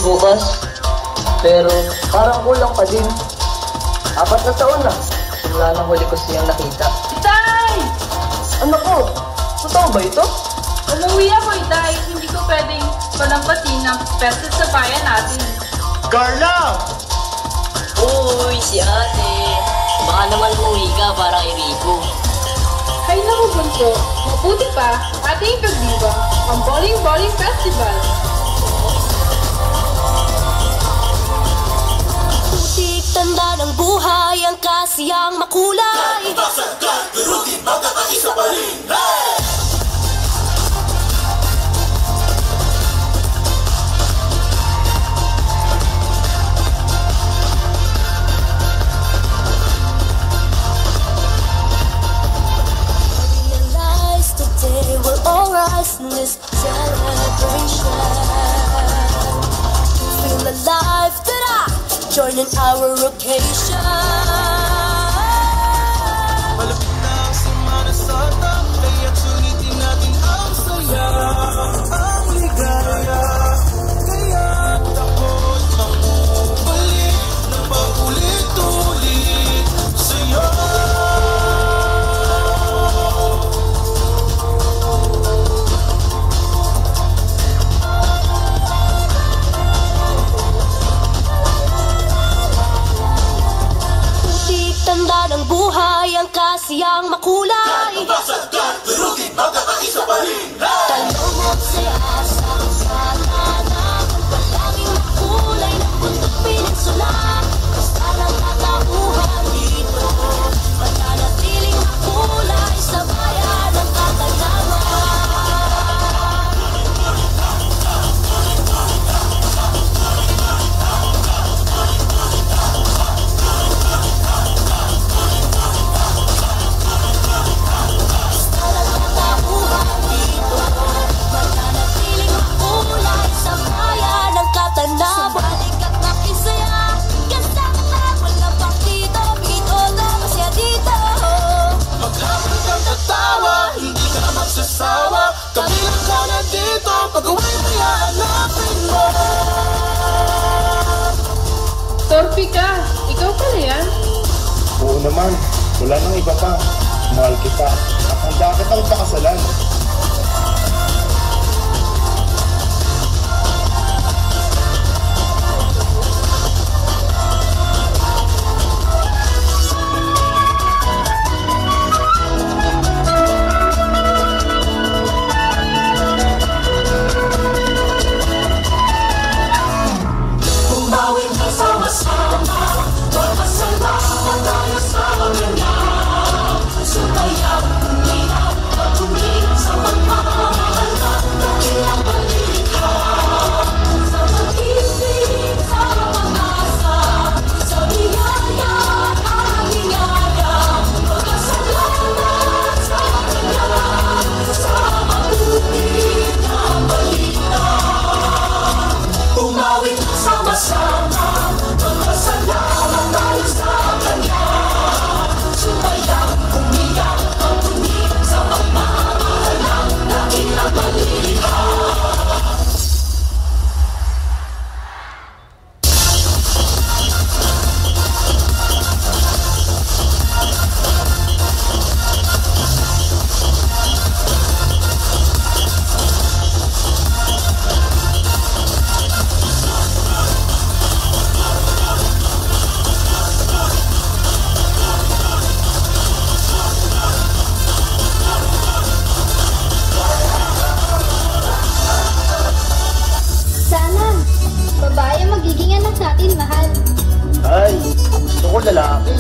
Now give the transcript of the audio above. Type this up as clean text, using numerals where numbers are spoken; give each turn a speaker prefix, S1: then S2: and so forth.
S1: bukas, pero parang kulang pa din. 4 na taon na, simula nang huli ko siyang nakita.
S2: Itay!
S1: Ano ko? Totoo ba ito?
S2: Umuwi ako, Itay. Hindi ko pwedeng palampasin ng peste sa bayan natin.
S3: Carla!
S4: Uy, si ate. Baka naman umuwi ka para kay Rico.
S2: Hay naku, bunso. Mabuti pa, ating pagdiwang ang Bowling Bowling Festival.
S5: Putik tanda ng buhay ang kasiyang makulay.
S3: Masagkat, pero di magkakaisa pa rin.
S5: Today we'll all rise in this celebration. Feel alive, ta-da! Join in our occasion.
S3: Malapit na ang Semana Santa, kaya't sulitin natin ang saya, ang ligaya. Kaya't ako'y mamubalik na paulit-ulit sa'yo.
S5: Tanda ng buhay ang kasiyang makulay.
S3: Masagkat, pero di magkakaisa pa rin.
S5: Talong at saya sa kasana na palaging makulay ng bundok peninsula. Basta lang katauhan dito, mananatiling makulay sa bayan ng Katangawan.
S3: Kabilang ka na dito, pag-uwi mo hanapin mo.
S2: Torpe ka, ikaw pala yan?
S6: Oo naman, wala nang iba pa. Mahal kita at handa kitang pakasalan. Ay, gusto ko lalaki.